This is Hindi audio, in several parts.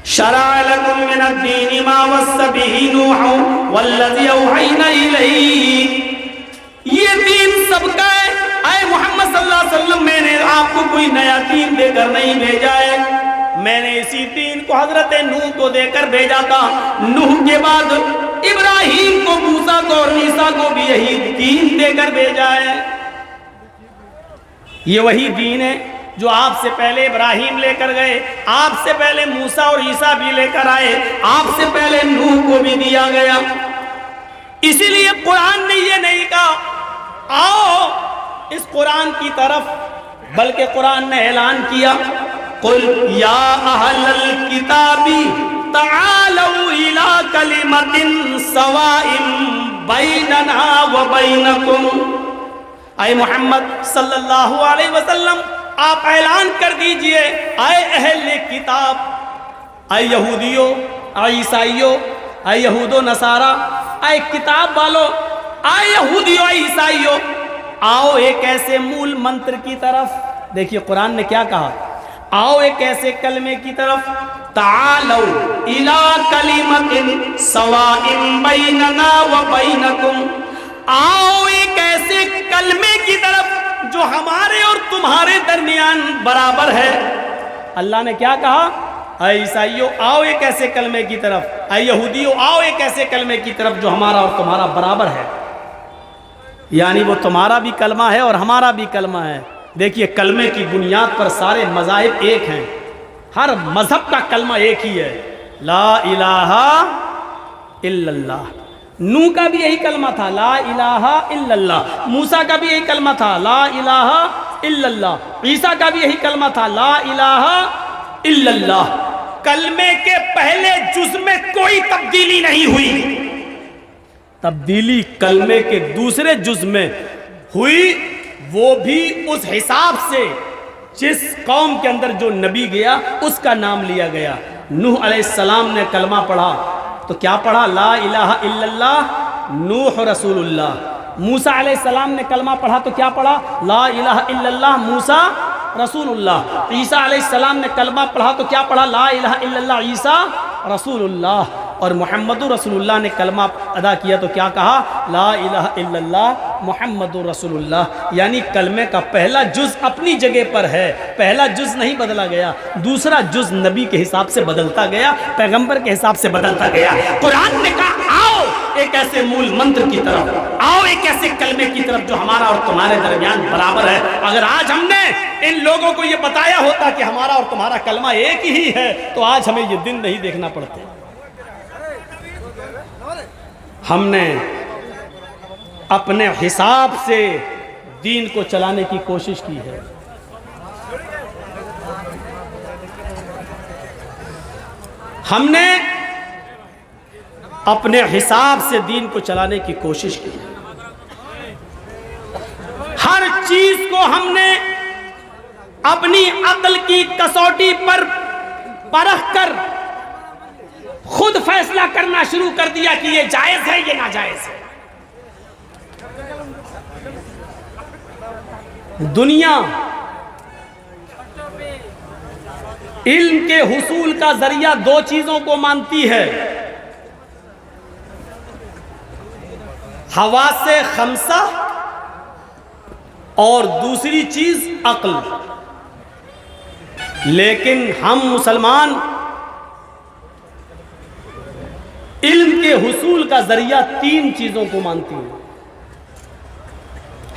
शरअ लकुम मिनद्दीनि मा वस्सा बिही नूहन वल्लज़ी औहयना इलैक। ये दीन सबका है। ऐ मोहम्मद सल्लल्लाहु अलैहि वसल्लम, मैंने आपको कोई नया दीन देकर नहीं भेजा है। मैंने इसी दीन को हजरत नूह को देकर भेजा था। नूह के बाद इब्राहिम को, मूसा को और ईसा को भी यही दीन देकर भेजा है। ये वही दीन है जो आपसे पहले इब्राहिम लेकर गए, आपसे पहले मूसा और ईसा भी लेकर आए, आपसे पहले नूह को भी दिया गया। इसीलिए कुरान ने ये नहीं कहा आओ इस कुरान की तरफ, बल्कि कुरान ने ऐलान किया, कुल या अहलल किताबी तआलू इला कलिमतिन सवाइन बैनना व बैनकुम। ऐ मोहम्मद सल्लल्लाहु अलैहि वसल्लम, आप ऐलान कर दीजिए, आए अहले किताब, आए यहूदियों, आए ईसाइयों, आए यहूदो नसारा, आए किताब वालों, आए यहूदियों, आए ईसाइयों, आओ एक ऐसे मूल मंत्र की तरफ। देखिए कुरान ने क्या कहा, आओ एक ऐसे कलमे की तरफ, तालौ इला कलिमतिन सवाइन बैनना व बैनकुम, आओ एक ऐसे कलमे की तरफ जो हमारे और तुम्हारे दरमियान बराबर है। अल्लाह ने क्या कहा, ऐ ईसाइयों आओ एक ऐसे कलमे की तरफ, ऐ यहूदियों आओ एक ऐसे कलमे की तरफ जो हमारा और तुम्हारा बराबर है। यानी वो तुम्हारा भी कलमा है और हमारा भी कलमा है। देखिए कलमे की बुनियाद पर सारे मज़ाहिब एक हैं, हर मजहब का कलमा एक ही है, ला इलाहा इल्लल्लाह। नूह का भी यही कलमा था, ला इलाहा इल्लल्लाह। मूसा का भी यही कलमा था, ला इलाहा इल्लल्लाह। ईसा का भी यही कलमा था, ला इलाहा इल्लल्लाह। कलमे के पहले जुज में कोई तब्दीली नहीं हुई, तब्दीली कलमे के दूसरे जुज में हुई, वो भी उस हिसाब से जिस कौम के अंदर जो नबी गया उसका नाम लिया गया। नूह अलैहिस्सलाम ने कलमा पढ़ा तो क्या पढ़ा, ला इलाहा इल्लल्लाह नूह रसूलुल्लाह। मूसा अलैहिस्सलाम ने कलमा पढ़ा तो क्या पढ़ा, ला इलाहा इल्लल्लाह मूसा रसूलुल्लाह। ईसा अलैहिस्सलाम ने कलमा पढ़ा तो क्या पढ़ा, ला इलाहा इल्लल्लाह ईसा रसूलुल्लाह। और मुहम्मदुर रसूलुल्लाह ने कलमा अदा किया तो क्या कहा, ला इलाहा इल्लल्लाह मुहम्मदुर रसूलुल्लाह। यानी कलमे का पहला जुज अपनी जगह पर है, पहला जुज नहीं बदला गया, दूसरा जुज नबी के हिसाब से बदलता गया, पैगंबर के हिसाब से बदलता गया। कुरान ने कहा आओ एक ऐसे मूल मंत्र की तरफ, आओ एक ऐसे कलमे की तरफ जो हमारा और तुम्हारे दरमियान बराबर है। अगर आज हमने इन लोगों को ये बताया होता कि हमारा और तुम्हारा कलमा एक ही है तो आज हमें ये दिन नहीं देखना पड़ता। हमने अपने हिसाब से दीन को चलाने की कोशिश की है। हमने अपने हिसाब से दीन को चलाने की कोशिश की है। हर चीज को हमने अपनी अक्ल की कसौटी पर परख कर खुद फैसला करना शुरू कर दिया कि ये जायज है, ये नाजायज है। दुनिया इल्म के हुसूल का जरिया दो चीजों को मानती है, हवासे खमसा और दूसरी चीज अक्ल। लेकिन हम मुसलमान इल्म के हुसूल का जरिया तीन चीजों को मानती हैं,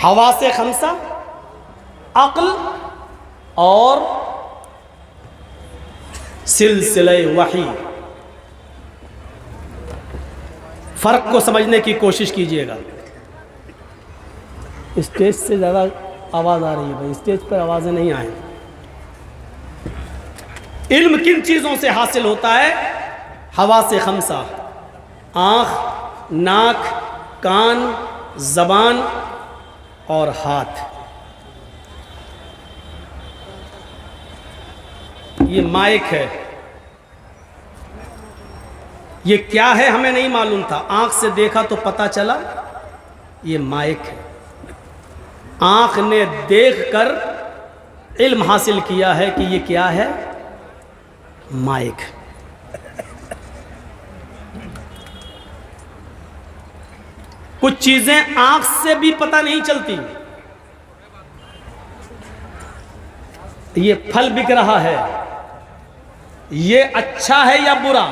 हवासे खमसा, अक्ल और सिलसिले वही। फर्क को समझने की कोशिश कीजिएगा। स्टेज से ज़्यादा आवाज़ आ रही है भाई, स्टेज पर आवाज़ें नहीं आए। इल्म किन चीज़ों से हासिल होता है, हवा से खमसा, आँख, नाक, कान, ज़बान और हाथ। ये माइक है, ये क्या है हमें नहीं मालूम था, आँख से देखा तो पता चला ये माइक है। आँख ने देखकर इल्म हासिल किया है कि ये क्या है, माइक। कुछ चीजें आंख से भी पता नहीं चलती। ये फल बिक रहा है, ये अच्छा है या बुरा,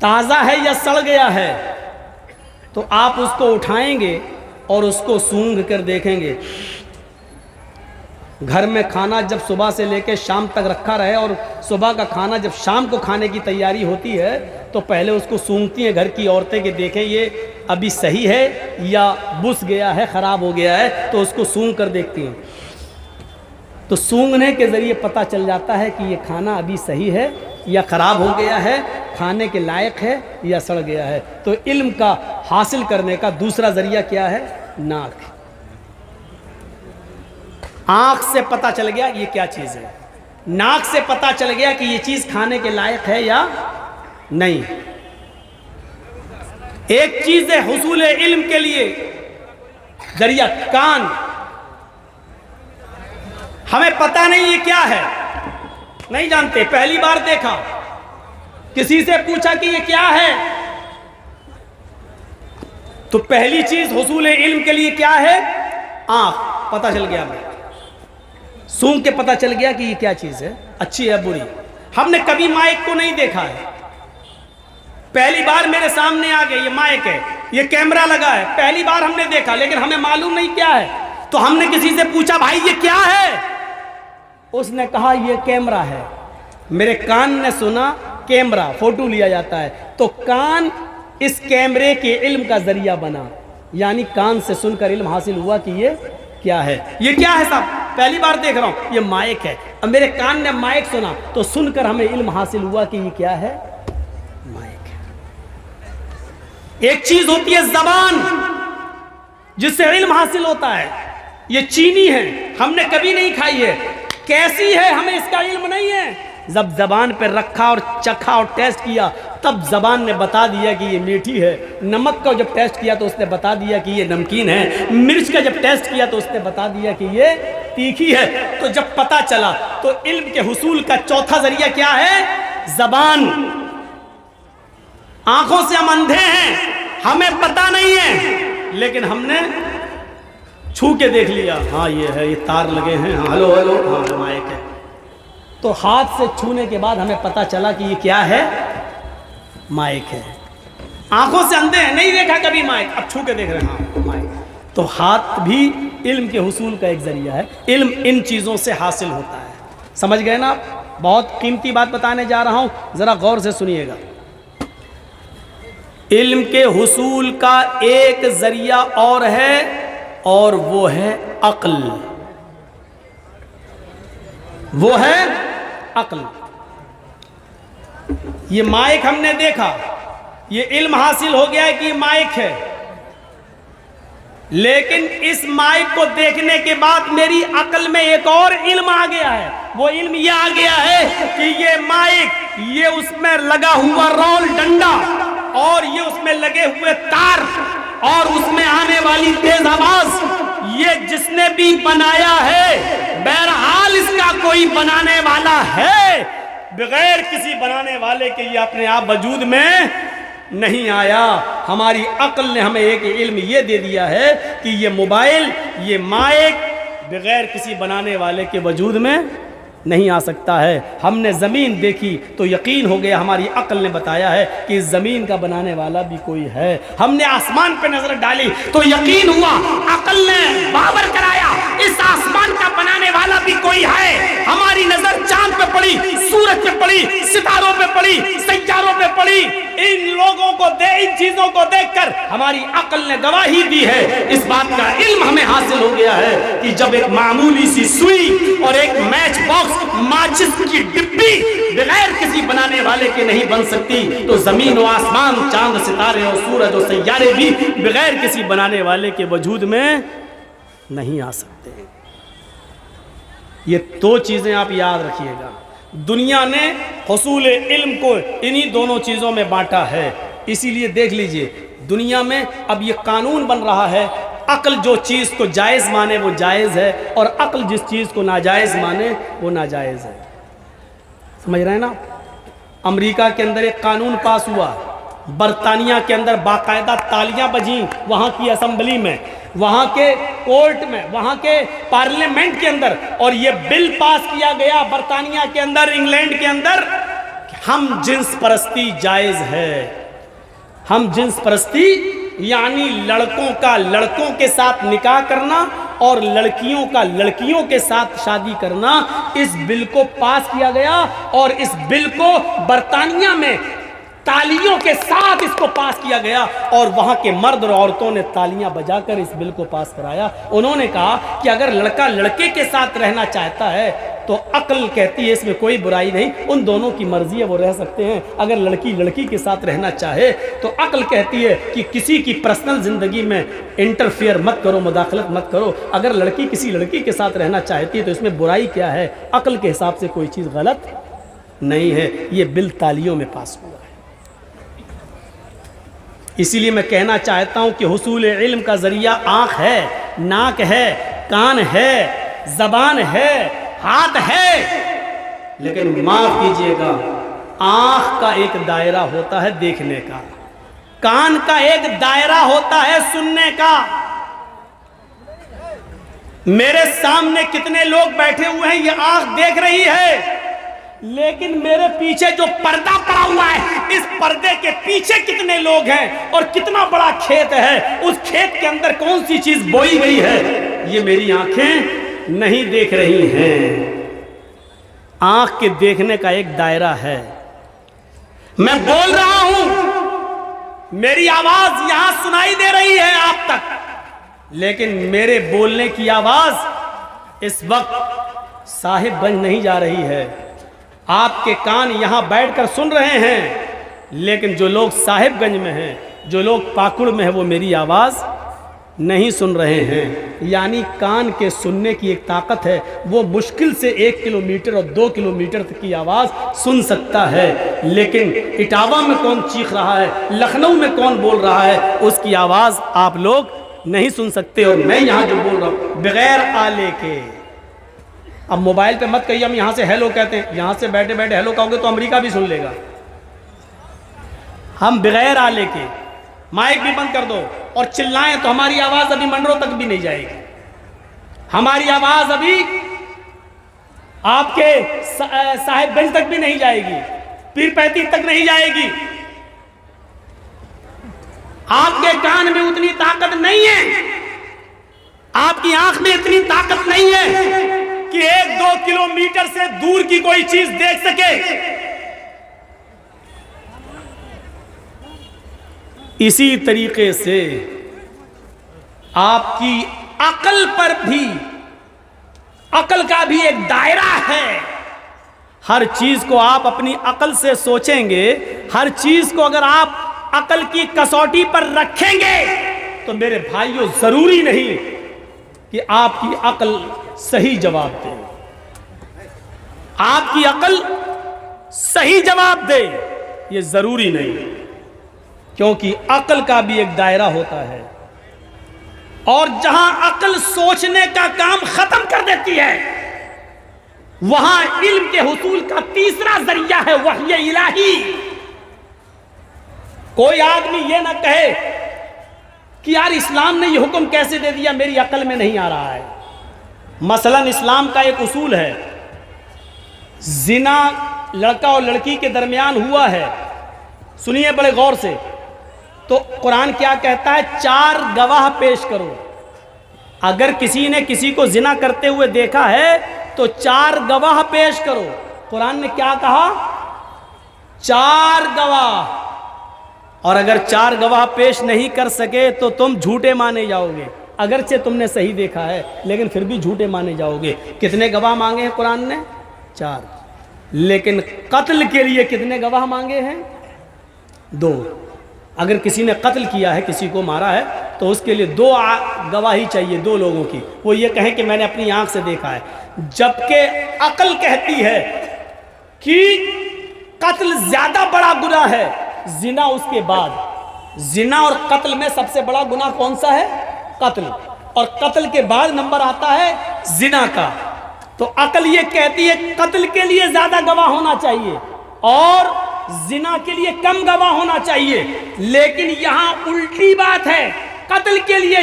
ताजा है या सड़ गया है, तो आप उसको उठाएंगे और उसको सूंघ कर देखेंगे। घर में खाना जब सुबह से लेकर शाम तक रखा रहे और सुबह का खाना जब शाम को खाने की तैयारी होती है तो पहले उसको सूंघती हैं घर की औरतें कि देखें ये अभी सही है या बुस गया है, ख़राब हो गया है, तो उसको सूंघ कर देखती हैं। तो सूंघने के ज़रिए पता चल जाता है कि ये खाना अभी सही है या ख़राब हो गया है, खाने के लायक है या सड़ गया है। तो इल्म का हासिल करने का दूसरा ज़रिया क्या है? नाक। आँख से पता चल गया ये क्या चीज़ है, नाक से पता चल गया कि ये चीज़ खाने के लायक है या नहीं। एक चीज़ है हुसूल इल्म के लिए ज़रिया कान। हमें पता नहीं ये क्या है, नहीं जानते, पहली बार देखा, किसी से पूछा कि ये क्या है, तो पहली चीज हुसूल इल्म के लिए क्या है? आंख। पता चल गया, हमें सूंघ के पता चल गया कि ये क्या चीज है, अच्छी है बुरी। हमने कभी माइक को नहीं देखा है, पहली बार मेरे सामने आ गए, ये माइक है, ये कैमरा लगा है, पहली बार हमने देखा, लेकिन हमें मालूम नहीं क्या है। तो हमने किसी से पूछा भाई ये क्या है, उसने कहा ये कैमरा है। मेरे कान ने सुना कैमरा, फोटो लिया जाता है, तो कान इस कैमरे के इल्म का जरिया बना, यानी कान से सुनकर इल्म हासिल हुआ कि ये क्या है। ये क्या है साहब, पहली बार देख रहा हूं, ये माइक है। अब मेरे कान ने माइक सुना तो सुनकर हमें इल्म हासिल हुआ कि ये क्या है, माइक है। एक चीज होती है जबान, जिससे इल्म हासिल होता है। ये चीनी है, हमने कभी नहीं खाई है, कैसी है हमें इसका इल्म नहीं है। जब जबान पर रखा और चखा और टेस्ट किया तब जबान ने बता दिया कि ये मीठी है। नमक का जब टेस्ट किया तो उसने बता दिया कि ये नमकीन है। मिर्च का जब टेस्ट किया तो उसने बता दिया कि ये तीखी है। तो जब पता चला तो इल्म के हुसूल का चौथा जरिया क्या है, जबान। आंखों से हम अंधे हैं, हमें पता नहीं है, लेकिन हमने छू के देख लिया, हाँ ये है, ये तार लगे हैं, हाँ हेलो हेलो, हाँ माइक है। तो हाथ से छूने के बाद हमें पता चला कि ये क्या है, माइक है। आंखों से अंधे हैं, नहीं देखा कभी माइक, अब छू के देख रहे हैं, हाँ माइक। तो हाथ भी इल्म के हुसूल का एक जरिया है। इल्म इन चीज़ों से हासिल होता है। समझ गए ना आप? बहुत कीमती बात बताने जा रहा हूं, ज़रा गौर से सुनिएगा। इल्म के हुसूल का एक जरिया और है, और वो है अक्ल। वो है अक्ल। ये माइक हमने देखा, ये इल्म हासिल हो गया है कि माइक है, लेकिन इस माइक को देखने के बाद मेरी अक्ल में एक और इल्म आ गया है। वो इल्म ये आ गया है कि ये माइक, ये उसमें लगा हुआ रोल डंडा, और ये उसमें लगे हुए तार, और उसमें आने वाली तेज आवाज, ये जिसने भी बनाया है, बहरहाल इसका कोई बनाने वाला है, बगैर किसी बनाने वाले के ये अपने आप वजूद में नहीं आया। हमारी अक्ल ने हमें एक इल्म ये दे दिया है कि ये मोबाइल, ये माइक बगैर किसी बनाने वाले के वजूद में नहीं आ सकता है। हमने ज़मीन देखी तो यकीन हो गया, हमारी अक्ल ने बताया है कि इस ज़मीन का बनाने वाला भी कोई है। हमने आसमान पे नजर डाली तो यकीन हुआ, अक्ल ने बावर कराया, इस आसमान का बनाने वाला भी कोई है। हमारी नजर चांद पे पड़ी, सूरज पे पड़ी, सितारों पे पड़ी, सैयारों पे पड़ी। इन लोगों को इन चीजों को देखकर हमारी अक्ल ने गवाही दी है। इस बात का इल्म हमें हासिल हो गया है कि जब एक मामूली सी सुई और एक मैच बॉक्स, माचिस की डिब्बी बगैर किसी बनाने वाले के नहीं बन सकती, तो जमीन और आसमान, चांद, सितारे और सूरज और सैयारे भी बगैर किसी बनाने वाले के वजूद में नहीं आ सकते। ये दो चीजें आप याद रखिएगा। दुनिया ने हुसूल इल्म को इन्हीं दोनों चीज़ों में बांटा है। इसीलिए देख लीजिए, दुनिया में अब ये कानून बन रहा है, अक्ल जो चीज़ को जायज़ माने वो जायज़ है, और अक्ल जिस चीज़ को नाजायज़ माने वो नाजायज़ है। समझ रहे हैं ना? अमेरिका के अंदर एक कानून पास हुआ बरतानिया के अंदर बाकायदा तालियां बजी, वहाँ की असेंबली में, वहाँ के कोर्ट में, वहाँ के पार्लियामेंट के अंदर, और ये बिल पास किया गया बरतानिया के अंदर, इंग्लैंड के अंदर, हम जिन्स परस्ती जायज़ है। हम जिन्स परस्ती यानी लड़कों का लड़कों के साथ निकाह करना और लड़कियों का लड़कियों के साथ शादी करना, इस बिल को पास किया गया और इस बिल को बरतानिया में तालियों के साथ इसको पास किया गया और वहां के मर्द और औरतों ने तालियां बजाकर इस बिल को पास कराया। उन्होंने कहा कि अगर लड़का लड़के के साथ रहना चाहता है तो अक्ल कहती है इसमें कोई बुराई नहीं, उन दोनों की मर्जी है, वो रह सकते हैं। अगर लड़की लड़की के साथ रहना चाहे तो अक्ल कहती है कि किसी की पर्सनल जिंदगी में इंटरफेयर मत करो, मुदाखलत मत करो। अगर लड़की किसी लड़की के साथ रहना चाहती है तो इसमें बुराई क्या है? अक्ल के हिसाब से कोई चीज़ गलत नहीं है। ये बिल तालियों में पास हुआ है। इसीलिए मैं कहना चाहता हूं कि हुसूल इल्म का जरिया आँख है, नाक है, कान है, जबान है, हाथ है, लेकिन माफ कीजिएगा, आँख का एक दायरा होता है देखने का, कान का एक दायरा होता है सुनने का। मेरे सामने कितने लोग बैठे हुए हैं, ये आँख देख रही है, लेकिन मेरे पीछे जो पर्दा पड़ा हुआ है, इस पर्दे के पीछे कितने लोग हैं और कितना बड़ा खेत है, उस खेत के अंदर कौन सी चीज बोई गई है, ये मेरी आंखें नहीं देख रही हैं। आंख के देखने का एक दायरा है। मैं बोल रहा हूं, मेरी आवाज यहां सुनाई दे रही है आप तक, लेकिन मेरे बोलने की आवाज इस वक्त साहिबगंज नहीं जा रही है। आपके कान यहां बैठकर सुन रहे हैं, लेकिन जो लोग साहिबगंज में हैं, जो लोग पाकुड़ में हैं, वो मेरी आवाज़ नहीं सुन रहे हैं। यानी कान के सुनने की एक ताकत है, वो मुश्किल से 1 किलोमीटर और 2 किलोमीटर तक की आवाज़ सुन सकता है, लेकिन इटावा में कौन चीख रहा है, लखनऊ में कौन बोल रहा है, उसकी आवाज़ आप लोग नहीं सुन सकते। और मैं यहाँ जो बोल रहा हूँ बगैर आले के, अब मोबाइल पे मत कहिए हम यहाँ से हेलो कहते हैं, यहाँ से बैठे बैठे हेलो कहोगे तो अमेरिका भी सुन लेगा। हम बगैर आले के, माइक भी बंद कर दो और चिल्लाएं तो हमारी आवाज़ अभी मंडरों तक भी नहीं जाएगी, हमारी आवाज़ अभी आपके साहिबगंज तक भी नहीं जाएगी, पीरपैंती तक नहीं जाएगी। आपके कान में उतनी ताकत नहीं है, आपकी आंख में इतनी ताकत नहीं है कि 1-2 किलोमीटर से दूर की कोई चीज देख सके। इसी तरीके से आपकी अकल पर भी, अकल का भी एक दायरा है। हर चीज को आप अपनी अकल से सोचेंगे, हर चीज को अगर आप अकल की कसौटी पर रखेंगे तो मेरे भाइयों जरूरी नहीं कि आपकी अकल सही जवाब दे, आपकी अकल सही जवाब दे, ये जरूरी नहीं, क्योंकि अकल का भी एक दायरा होता है। और जहां अकल सोचने का काम खत्म कर देती है, वहां इल्म के हुसूल का तीसरा जरिया है वही इलाही। कोई आदमी ये ना कहे कि यार इस्लाम ने ये हुक्म कैसे दे दिया, मेरी अकल में नहीं आ रहा है। मसलन इस्लाम का एक उसूल है, जिना लड़का और लड़की के दरमियान हुआ है, सुनिए बड़े गौर से, तो कुरान क्या कहता है, 4 गवाह पेश करो। अगर किसी ने किसी को जिना करते हुए देखा है तो 4 गवाह पेश करो। कुरान ने क्या कहा, 4 गवाह। और अगर 4 गवाह पेश नहीं कर सके तो तुम झूठे माने जाओगे, अगरचे तुमने सही देखा है लेकिन फिर भी झूठे माने जाओगे। कितने गवाह मांगे हैं कुरान ने? 4। लेकिन कत्ल के लिए कितने गवाह मांगे हैं? 2। अगर किसी ने कत्ल किया है, किसी को मारा है, तो उसके लिए 2 गवाही चाहिए, 2 लोगों की। वो ये कहें कि मैंने अपनी आंख से देखा है, जबकि अकल कहती है कि कत्ल ज्यादा बड़ा गुनाह है, जिना उसके बाद। जिना और कत्ल में सबसे बड़ा गुनाह कौन सा है? कत्ल। और कत्ल के बाद नंबर आता है जिना का। तो अकल ये कहती है कत्ल के लिए ज्यादा गवाह होना चाहिए और जिना के लिए कम गवाह होना चाहिए, लेकिन यहां उल्टी बात है। कत्ल के लिए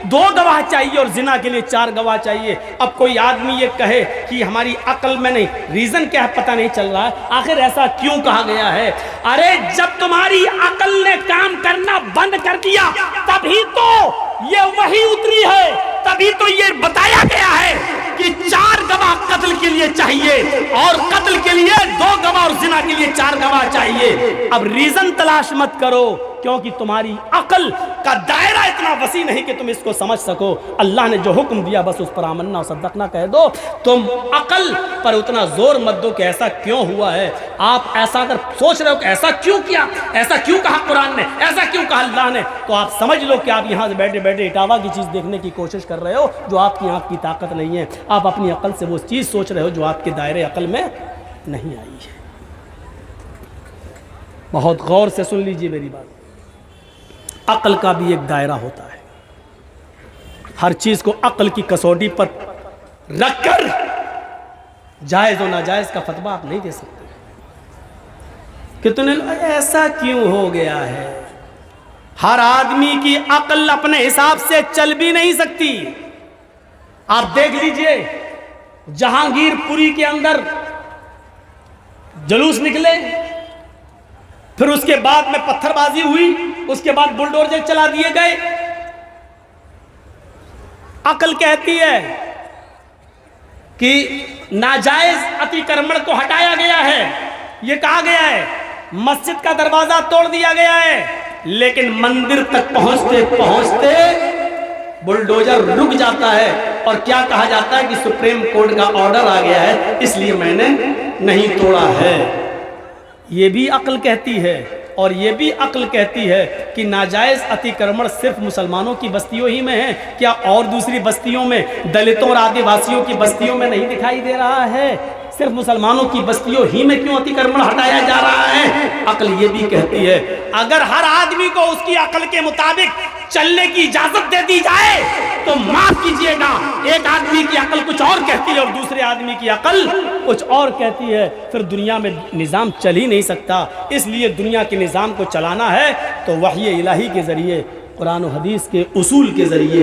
2 गवाह चाहिए और जिना के लिए 4 गवाह चाहिए। अब कोई आदमी ये कहे कि हमारी अकल में नहीं, रीजन क्या है पता नहीं चल रहा है, आखिर ऐसा क्यों कहा गया है? अरे जब तुम्हारी अकल ने काम करना बंद कर दिया तभी तो ये वही उतरी है, तभी तो ये बताया गया है कि 4 गवाह कत्ल के लिए चाहिए और कत्ल के लिए 2 गवाह और जिना के लिए 4 गवाह चाहिए। अब रीजन तलाश मत करो, क्योंकि तुम्हारी अकल का दायरा इतना वसी नहीं कि तुम इसको समझ सको। अल्लाह ने जो हुक्म दिया बस उस पर आमन्ना और सद्दकना कह दो। तुम अकल पर उतना जोर मत दो कि ऐसा क्यों हुआ है। आप ऐसा अगर सोच रहे हो कि ऐसा क्यों किया, ऐसा क्यों कहा कुरान ने, ऐसा क्यों कहा अल्लाह ने, तो आप समझ लो कि आप यहां से बैठे बैठे इटावा की चीज देखने की कोशिश कर रहे हो जो आपकी आंख की ताकत नहीं है। आप अपनी अकल से वो चीज सोच रहे हो जो आपके दायरे अकल में नहीं आई है। बहुत गौर से सुन लीजिए मेरी बात। अकल का भी एक दायरा होता है। हर चीज को अकल की कसौटी पर रखकर जायज और नाजायज का फतवा आप नहीं दे सकते। कितने ऐसा क्यों हो गया है? हर आदमी की अकल अपने हिसाब से चल भी नहीं सकती। आप देख लीजिए, जहांगीरपुरी के अंदर जुलूस निकले, फिर उसके बाद में पत्थरबाजी हुई, उसके बाद बुलडोजर चला दिए गए। अकल कहती है कि नाजायज अतिक्रमण को हटाया गया है, यह कहा गया है, मस्जिद का दरवाजा तोड़ दिया गया है, लेकिन मंदिर तक पहुंचते पहुंचते बुलडोजर रुक जाता है और क्या कहा जाता है कि सुप्रीम कोर्ट का ऑर्डर आ गया है इसलिए मैंने नहीं तोड़ा है। ये भी अक्ल कहती है। और ये भी अक्ल कहती है कि नाजायज अतिक्रमण सिर्फ मुसलमानों की बस्तियों ही में है क्या, और दूसरी बस्तियों में, दलितों और आदिवासियों की बस्तियों में नहीं दिखाई दे रहा है? सिर्फ मुसलमानों की बस्तियों ही में क्यों अतिक्रमण हटाया जा रहा है? अक्ल ये भी कहती है अगर हर आदमी को उसकी अक्ल के मुताबिक चलने की इजाजत दे दी जाए तो माफ कीजिएगा, एक आदमी की अकल कुछ और कहती है और दूसरे आदमी की अकल कुछ और कहती है, फिर दुनिया में निज़ाम चल ही नहीं सकता। इसलिए दुनिया के निज़ाम को चलाना है तो वही इलाही के ज़रिए, कुरान और हदीस के उसूल के ज़रिए